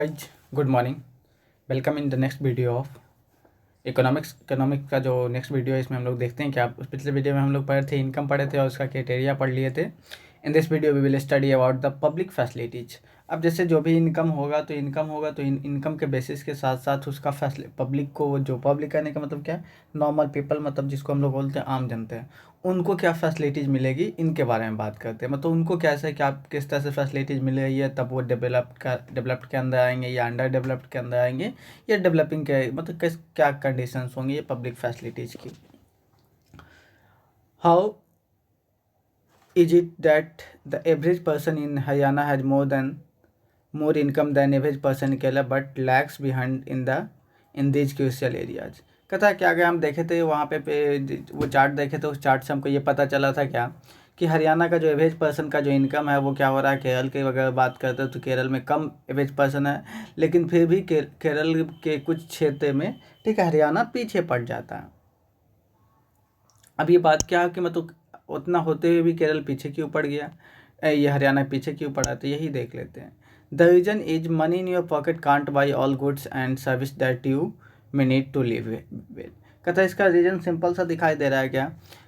Guys good morning. Welcome in the next video of economic का जो next video है इसमें हम लोग देखते हैं कि आप पिछले वीडियो में हम लोग पढ़े थे इनकम पढ़े थे और उसका क्राइटेरिया पढ़ लिए थे। In this video we will study about the public facilities. अब जैसे जो भी इनकम होगा तो इनकम के बेसिस के साथ साथ उसका पब्लिक को, जो पब्लिक कहने का मतलब क्या है, नॉर्मल पीपल, मतलब जिसको हम लोग बोलते हैं आम जनता है, उनको क्या फैसिलिटीज़ मिलेगी इनके बारे में बात करते हैं। मतलब उनको कैसे है कि आप किस तरह से फैसिलिटीज़ मिल रही है, तब वो डेवलप्ड के अंदर आएंगे या अंडर डेवलप्ड के अंदर आएंगे या डेवलपिंग के, मतलब किस क्या कंडीशंस होंगी ये पब्लिक फैसिलिटीज़ की। How is it that the average person in Haryana has more income than average person in Kerala but lags behind in these crucial areas? कहता है कि अगर हम देखे थे वहाँ वो चार्ट देखे थे, उस चार्ट से हमको ये पता चला था क्या कि हरियाणा का जो एवरेज पर्सन का जो इनकम है वो क्या हो रहा है। केरल की अगर बात करते हैं तो केरल में कम एवरेज पर्सन है, लेकिन फिर भी केरल के कुछ क्षेत्र में, ठीक है, हरियाणा पीछे पड़ जाता है। अब ये बात क्या है कि मतलब उतना होते हुए भी केरल पीछे क्यों पड़ गया, ये हरियाणा पीछे क्यों पड़ा, तो यही देख लेते हैं। The reason is money in your pocket can't buy all goods and service that you may need to live with. कहता है इसका रीजन सिंपल सा दिखाई दे रहा है क्या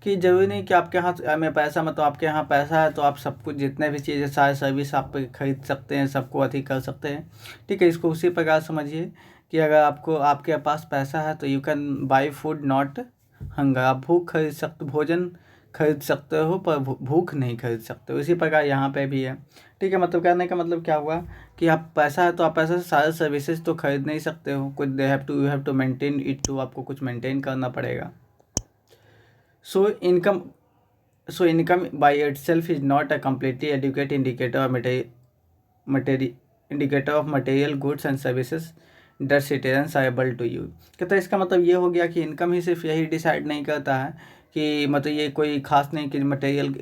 कि जरूरी नहीं कि आपके यहाँ में पैसा, मतलब आपके यहाँ पैसा है तो आप सब कुछ जितने भी चीज़ें सारे सर्विस आप खरीद सकते हैं, सबको अति कर सकते हैं। ठीक है, इसको उसी प्रकार समझिए कि अगर आपके पास पैसा है तो you can buy food not hunger. आप भोजन खरीद सकते हो पर भूख नहीं खरीद सकते हो। इसी प्रकार यहाँ पे भी है। ठीक है, मतलब कहने का मतलब क्या हुआ कि आप पैसा है तो आप पैसा से सारे सर्विसेज तो खरीद नहीं सकते हो, कुछ you have to maintain it to, आपको कुछ मेंटेन करना पड़ेगा। So income by itself is not a completely adequate indicator of material goods and services that citizens are able to use. कहता है इसका मतलब ये हो गया कि इनकम ही सिर्फ यही डिसाइड नहीं करता है कि मतलब ये कोई खास नहीं कि मटेरियल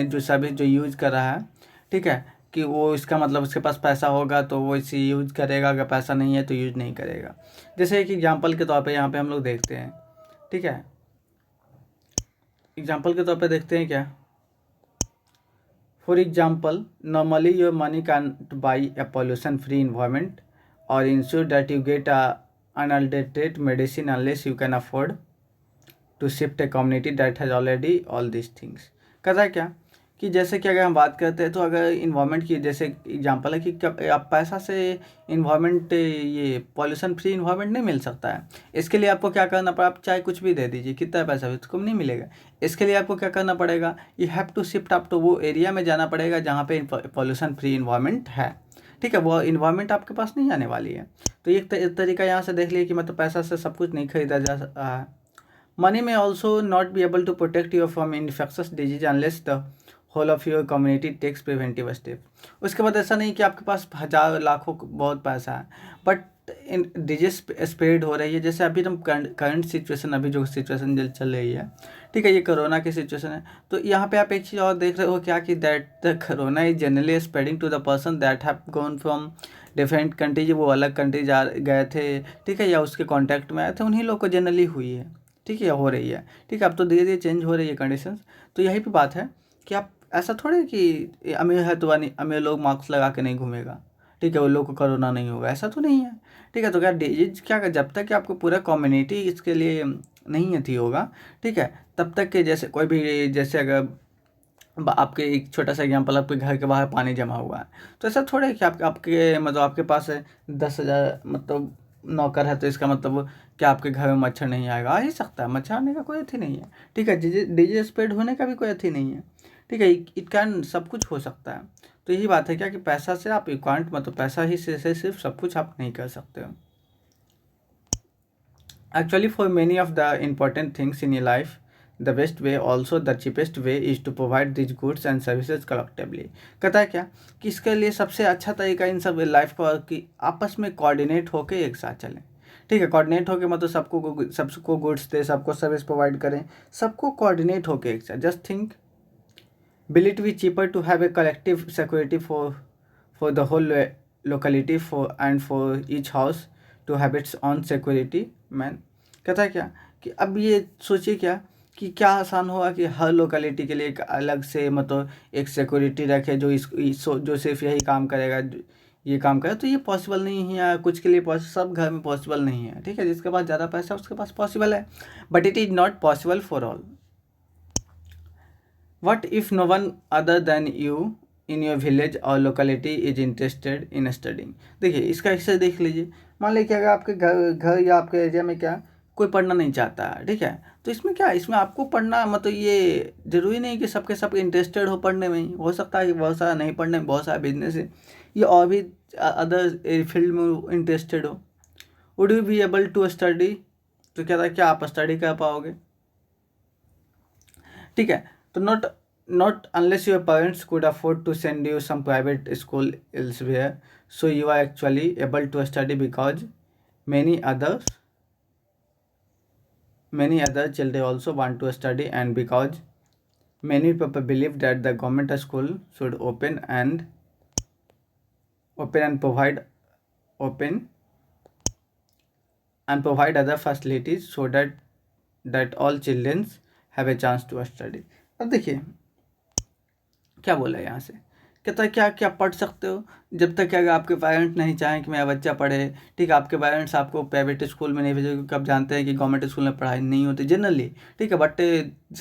जो सर्विस जो यूज कर रहा है, ठीक है, कि वो इसका मतलब उसके पास पैसा होगा तो वो इसे यूज करेगा, अगर पैसा नहीं है तो यूज नहीं करेगा। जैसे एक एग्जांपल के तौर पे यहाँ पे हम लोग देखते हैं, ठीक है, एग्जांपल के तौर पे देखते हैं क्या। For example, normally your money can't buy a pollution-free environment or ensure that you get a unadulterated medicine unless you can afford to shift a community that has already all these things। कहता है क्या कि जैसे कि अगर हम बात करते हैं तो अगर इन्वायरमेंट की, जैसे एग्जांपल है कि आप पैसा से इन्वायरमेंट, ये पॉल्यूशन फ्री इन्वायरमेंट नहीं मिल सकता है। इसके लिए आपको क्या करना पड़ा, आप चाहे कुछ भी दे दीजिए, कितना पैसा भी उसको नहीं मिलेगा। इसके लिए आपको क्या करना पड़ेगा, you have to shift up to वो एरिया में जाना पड़ेगा जहाँ पे पॉल्यूशन फ्री इन्वायरमेंट है। ठीक है, वो इन्वायरमेंट आपके पास नहीं आने वाली है। तो एक तरीका यहाँ से देख लिए कि मतलब पैसा से सब कुछ नहीं खरीदा जा सकता है। Money may also not be able to protect you from infectious disease unless the whole of your community takes preventive step. उसके बाद ऐसा नहीं कि आपके पास हज़ार लाखों बहुत पैसा है बट इन डिजीज स्प्रेड हो रही है। जैसे अभी तुम करंट सिचुएशन, अभी जो सिचुएशन चल रही है, ठीक है, ये कोरोना की सिचुएशन है। तो यहाँ पे आप एक चीज़ और देख रहे हो क्या कि that the corona is generally spreading to the person that have gone from different countries, वो अलग कंट्री गए थे, ठीक है, या उसके कॉन्टैक्ट में आए थे, उन्हीं लोग को जनरली हुई है। ठीक है, हो रही है। ठीक है, अब तो धीरे धीरे चेंज हो रही है कंडीशंस। तो यही पे बात है कि आप ऐसा थोड़े कि अमीर है तो अमीर लोग मास्क लगा के नहीं घूमेगा, ठीक है, वो लोग को कोरोना नहीं होगा, ऐसा तो नहीं है। ठीक है, तो क्या डिजीज क्या, जब तक कि आपको पूरा कम्युनिटी इसके लिए नहीं अथी होगा, ठीक है, तब तक के जैसे कोई भी, जैसे अगर आपके एक छोटा सा एग्जांपल, आपके घर के बाहर पानी जमा हुआ है, तो ऐसा थोड़ा है कि आपके मतलब आपके पास 10,000 मतलब नौकर है तो इसका मतलब क्या आपके घर में मच्छर नहीं आएगा, आ ही सकता है, मच्छर आने का कोई अथी नहीं है। ठीक है, डिजीज स्प्रेड होने का भी कोई अथी नहीं है। ठीक है, इट कैन, सब कुछ हो सकता है। तो यही बात है क्या कि पैसा से आप कांट, मतलब पैसा ही से सिर्फ सब कुछ आप नहीं कर सकते हो। Actually for many of the important things in your life the best way also the cheapest way is to provide these goods and services collectively. कहता है क्या कि इसके लिए सबसे अच्छा तरीका इन सब लाइफ का कि आपस में कोऑर्डिनेट होकर एक साथ चलें। ठीक है, कोऑर्डिनेट होकर मतलब सबको गुड्स दे, सबको सर्विस प्रोवाइड करें, सबको कोऑर्डिनेट होकर एक साथ। Just think, will it be cheaper to have a collective security for the whole locality for each house to have its own security man। कहता है क्या कि अब ये सोचिए क्या कि क्या आसान होगा कि हर लोकेलिटी के लिए एक अलग से मतलब एक सिक्योरिटी रखे जो जो सिर्फ यही काम करेगा, ये काम करे, तो ये पॉसिबल नहीं है, या कुछ के लिए सब घर में पॉसिबल नहीं है, ठीक है। जिसके पास ज़्यादा पैसा है उसके पास पॉसिबल है, but it is not possible for all. What if no one other than you in your village or locality is interested in studying? देखिए इसका हिस्सा देख लीजिए। मान लीजिए कि अगर आपके घर या आपके एरिया में क्या कोई पढ़ना नहीं चाहता है, ठीक है, तो इसमें क्या, इसमें आपको पढ़ना मतलब ये जरूरी नहीं कि सबके सब इंटरेस्टेड हो पढ़ने में ही, हो सकता है कि बहुत सारा नहीं पढ़ने में, बहुत सारा बिजनेस है, ये और भी अदर फील्ड में इंटरेस्टेड हो। Would you be able to study? तो क्या था, क्या आप स्टडी कर पाओगे? ठीक है, तो not unless your parents could afford to send you some private school elsewhere, so you are actually able to study because many others many other children also want to study, and because many people believe that the government school should open and provide other facilities so that all children have a chance to study। अब देखिए क्या बोला है यहाँ से, कहता है क्या क्या पढ़ सकते हो जब तक क्या आपके पेरेंट्स नहीं चाहें कि मेरा बच्चा पढ़े, ठीक है। आपके पेरेंट्स आपको प्राइवेट स्कूल में नहीं भेजोगे क्योंकि आप जानते हैं कि गवर्नमेंट स्कूल में पढ़ाई नहीं होती जनरली, ठीक है। बट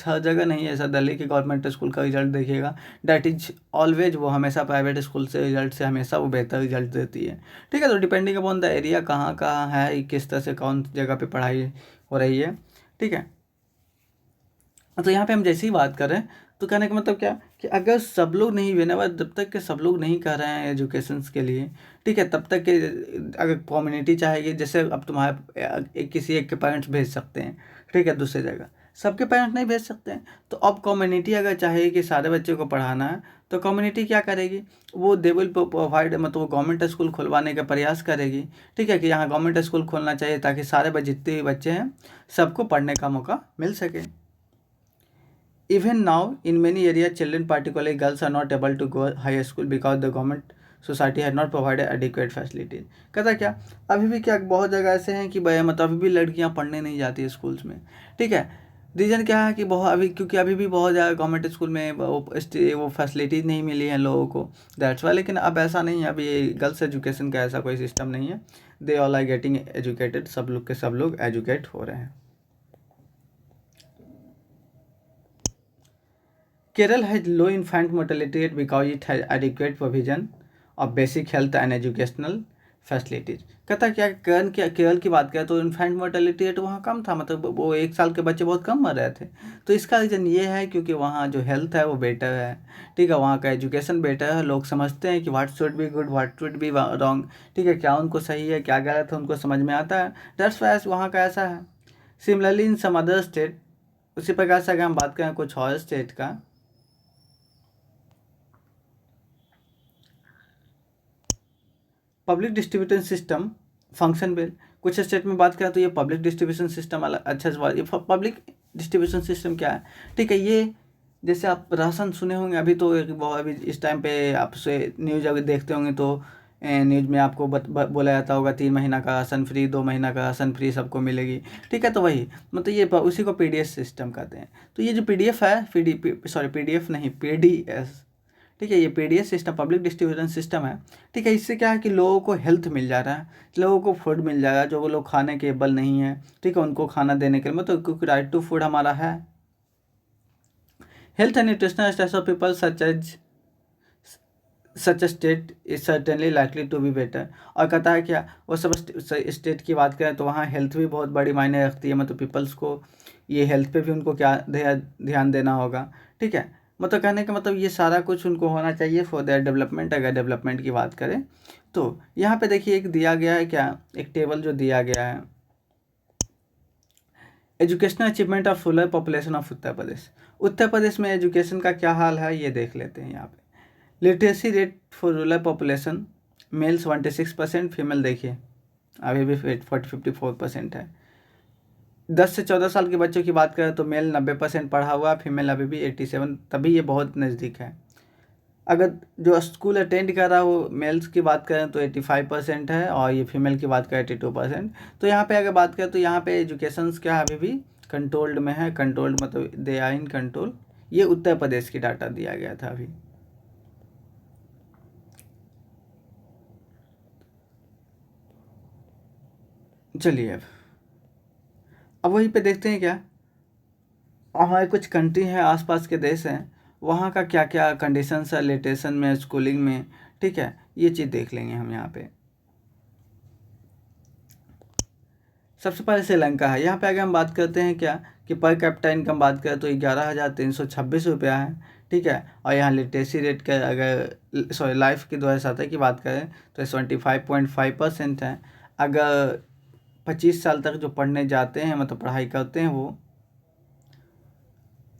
हर जगह नहीं है ऐसा दिल्ली कि गवर्नमेंट स्कूल का रिजल्ट देखिएगा, डैट इज ऑलवेज वो हमेशा प्राइवेट स्कूल से रिजल्ट से हमेशा वो बेहतर रिजल्ट देती है, ठीक है। तो डिपेंडिंग अपॉन द एरिया कहाँ कहाँ है, किस तरह से कौन जगह पर पढ़ाई हो रही है, ठीक है। तो यहाँ पे हम जैसे ही बात कर रहे हैं, तो कहने का मतलब क्या कि अगर सब लोग नहीं बने, जब तक के सब लोग नहीं कर रहे हैं एजुकेशंस के लिए, ठीक है, तब तक के अगर कम्युनिटी चाहेगी, जैसे अब तुम्हारे किसी एक के पेरेंट्स भेज सकते हैं, ठीक है, दूसरी जगह सबके पेरेंट्स नहीं भेज सकते हैं, तो अब कम्युनिटी अगर चाहेगी कि सारे बच्चों को पढ़ाना है, तो कम्युनिटी क्या करेगी, वो दे विल प्रोवाइड, मतलब वो गवर्नमेंट स्कूल खुलवाने का प्रयास करेगी, ठीक है, कि यहाँ गवर्नमेंट स्कूल खोलना चाहिए ताकि सारे जितने भी बच्चे हैं सबको पढ़ने का मौका मिल सके। Even now, in many areas, children, particularly girls, are not able to go high school because the government society had not provided adequate facilities। कहता क्या, अभी भी क्या बहुत जगह ऐसे हैं कि मतलब अभी भी लड़कियां पढ़ने नहीं जाती है स्कूल्स में, ठीक है। रीज़न क्या है कि बहुत अभी, क्योंकि अभी भी बहुत ज़्यादा गवर्नमेंट स्कूल में वो फैसिलिटीज़ नहीं मिली हैं लोगों को, दैट्स वाई। लेकिन अब ऐसा नहीं है, अभी गर्ल्स एजुकेशन का ऐसा कोई सिस्टम नहीं है, they all are getting educated, सब लोग एजुकेट हो रहे हैं। Kerala has low infant mortality rate because it has adequate provision of basic health and educational facilities. कहता क्या, केरल की बात करें तो इन्फेंट मोर्टेलिटी रेट वहाँ कम था, मतलब वो 1 साल के बच्चे बहुत कम मर रहे थे। तो इसका रीज़न ये है क्योंकि वहाँ जो हेल्थ है वो बेटर है, ठीक है, वहाँ का एजुकेशन बेटर है, लोग समझते हैं कि what should be good, what should be wrong, ठीक है, क्या उनको सही है क्या गलत है उनको समझ में आता है, दैट्स वाई वहाँ का ऐसा है। Similarly in some other state, उसी प्रकार से अगर हम बात करें कुछ और स्टेट का, public distribution system function well. कुछ स्टेट में बात करें तो ये पब्लिक डिस्ट्रीब्यूशन सिस्टम अलग अच्छा सवाल। ये पब्लिक डिस्ट्रीब्यूशन सिस्टम क्या है, ठीक है, ये जैसे आप राशन सुने होंगे, अभी तो अभी इस टाइम पे आपसे न्यूज़ अगर देखते होंगे तो न्यूज़ में आपको बोला जाता होगा 3 महीना का राशन फ्री, 2 महीना का राशन फ्री सबको मिलेगी, ठीक है। तो वही मतलब ये उसी को पीडीएस सिस्टम कहते हैं। तो ये जो पीडीएफ है, पीडीएफ नहीं, पीडीएस, ठीक है, ये PDS system public distribution system है, ठीक है। इससे क्या है कि लोगों को हेल्थ मिल जा रहा है, लोगों को फूड मिल जा रहा है, जो लोग खाने के एबल नहीं है, ठीक है, उनको खाना देने के लिए, मतलब क्योंकि राइट टू फूड हमारा है। Health and nutritional status of people such state is certainly likely to be better. और कहता है क्या, वो सब स्टेट की बात करें तो वहाँ हेल्थ भी बहुत बड़ी मायने रखती है, मतलब पीपल्स को ये हेल्थ पे भी उनको क्या ध्यान देना होगा, ठीक है। मतलब कहने का मतलब ये सारा कुछ उनको होना चाहिए फॉर देयर डेवलपमेंट। अगर डेवलपमेंट की बात करें तो यहाँ पे देखिए एक दिया गया है क्या, एक टेबल जो दिया गया है, educational achievement of rural population of Uttar Pradesh. Uttar Pradesh में एजुकेशन का क्या हाल है ये देख लेते हैं। यहाँ पे literacy rate for rural population, male 76%, female देखिए अभी भी 54% है। 10 से 14 साल के बच्चों की बात करें तो मेल 90% पढ़ा हुआ, फीमेल अभी भी 87, तभी ये बहुत नज़दीक है। अगर जो स्कूल अटेंड कर रहा है वो मेल्स की बात करें तो 85% है, और ये फीमेल की बात करें 82%। तो यहाँ पे अगर बात करें तो यहाँ पे एजुकेशंस क्या अभी भी कंट्रोल्ड में है, कंट्रोल्ड मतलब दे आर इन कंट्रोल। ये उत्तर प्रदेश की डाटा दिया गया था अभी। चलिए अब वहीं पे देखते हैं क्या हमारे कुछ कंट्री हैं, आसपास के देश हैं, वहाँ का क्या क्या कंडीशंस है लिटरेशन में, स्कूलिंग में। ठीक है, ये चीज़ देख लेंगे हम यहाँ पे। सबसे पहले श्रीलंका है। यहाँ पे अगर हम बात करते हैं क्या कि पर कैपिटा इनकम बात करें तो 11,326 रुपया है। ठीक है, और यहाँ लिटरेसी रेट का अगर लाइफ की 2007 की बात करें तो 75.5% है। अगर 25 साल तक जो पढ़ने जाते हैं मतलब पढ़ाई करते हैं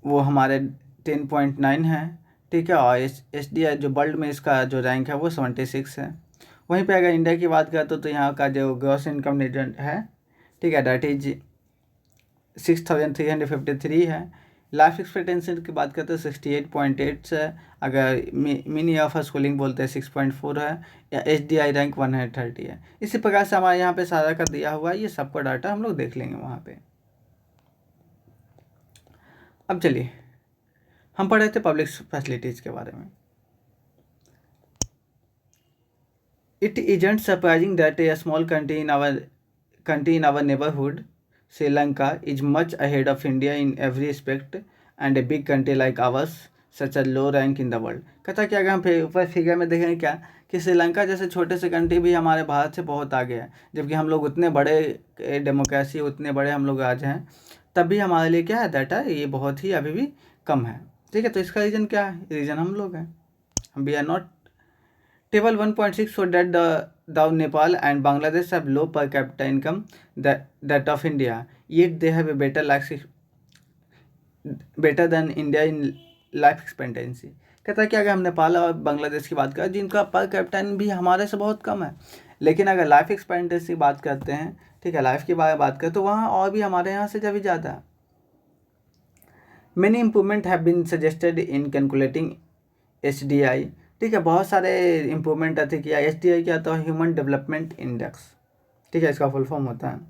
वो हमारे 10.9 है। ठीक है, और एच डी आई जो वर्ल्ड में इसका जो रैंक है वो 76 है। वहीं पे अगर इंडिया की बात करें तो यहाँ का जो ग्रॉस इनकम है, ठीक है, दैट इज 6,353 है। लाइफ एक्सपेक्टेंसी की बात करते हैं 68.8 है। अगर मिनी ऑफ स्कूलिंग बोलते हैं 6.4 है। या एच डी आई रैंक 130 है। इसी प्रकार से हमारे यहाँ पे सारा कर दिया हुआ है, ये सबका डाटा हम लोग देख लेंगे वहाँ पे। अब चलिए हम पढ़ रहे थे पब्लिक फैसिलिटीज़ के बारे में। It isn't surprising that A small country in our neighborhood, Sri Lanka, is much ahead of India in every aspect, and a big country like ours, such a low rank in the world। कहता क्या, अगर हम ऊपर figure में देखें क्या कि श्रीलंका जैसे छोटे से कंट्री भी हमारे भारत से बहुत आगे है, जबकि हम लोग उतने बड़े डेमोक्रेसी, उतने बड़े हम लोग आज हैं, तब भी हमारे लिए क्या है डाटा ये बहुत ही अभी भी कम है। ठीक है, तो इसका रीज़न क्या है? रीज़न हम लोग हैं, we are not. Table 1.6 showed that the Nepal and Bangladesh have low per capita income that of India, yet they have a better than India in life expectancy। कहता है कि अगर हम नेपाल और बांग्लादेश की बात करें जिनका पर कैपिटा भी हमारे से बहुत कम है, लेकिन अगर लाइफ एक्सपेक्टेंसी की बात करते हैं, ठीक है, लाइफ की बात करें तो वहाँ और भी हमारे यहाँ से जब ज़्यादा है। Many improvement have been suggested in calculating HDI। ठीक है, बहुत सारे इम्प्रूवमेंट आते किया। HDI क्या होता है? Human development index. ठीक है, इसका फुल फॉर्म होता है।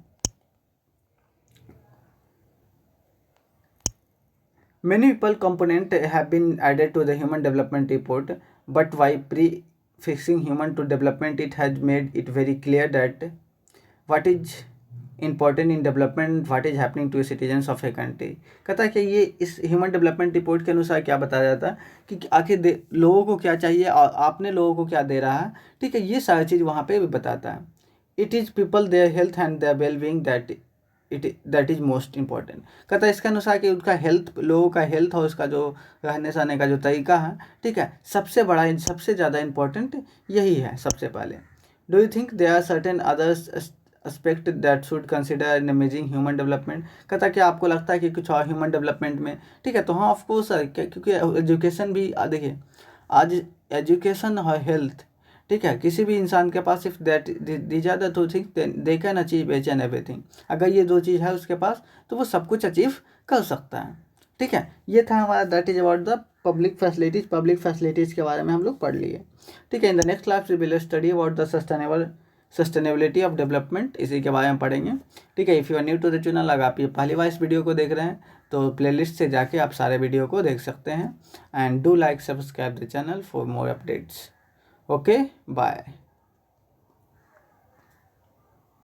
Many people component have been added to the human development report, but by prefixing human to development, it has made it very clear that what is important in development, what is happening to citizens of a country. कहता है कि ये इस human development report के अनुसार क्या बताया जाता है कि आखिर लोगों को क्या चाहिए और आपने लोगों को क्या दे रहा है। ठीक है, ये सारी चीज़ वहाँ पे भी बताता है। It is people their health and their well being that is most important. कहता है इसके अनुसार कि उनका हेल्थ, लोगों का हेल्थ और उसका जो रहने सहने का जो तरीका है, ठीक है, सबसे बड़ा सबसे ज़्यादा इम्पॉर्टेंट यही है सबसे पहले। Do you think there are certain others aspect that should consider in amazing human development. कहता क्या आपको लगता है कि कुछ और ह्यूमन डेवलपमेंट में? ठीक है, तो हाँ ऑफकोर्स सर, क्योंकि एजुकेशन भी देखिए आज एजुकेशन और हेल्थ, ठीक है, किसी भी इंसान के पास if that these are the two things they can achieve each and everything. अगर ये दो चीज़ है उसके पास तो वो सब कुछ अचीव कर सकता है। ठीक है, ये था हमारा that is about the public facilities. Public facilities के बारे में हम लोग पढ़ लिए। ठीक है, in the next class we will study about the sustainability of development, इसी के बारे में पढ़ेंगे। ठीक है, if you are new to the channel, अगर आप ये पहली बार इस वीडियो को देख रहे हैं तो प्लेलिस्ट से जाके आप सारे वीडियो को देख सकते हैं। And do like subscribe the channel for more updates. Okay, bye.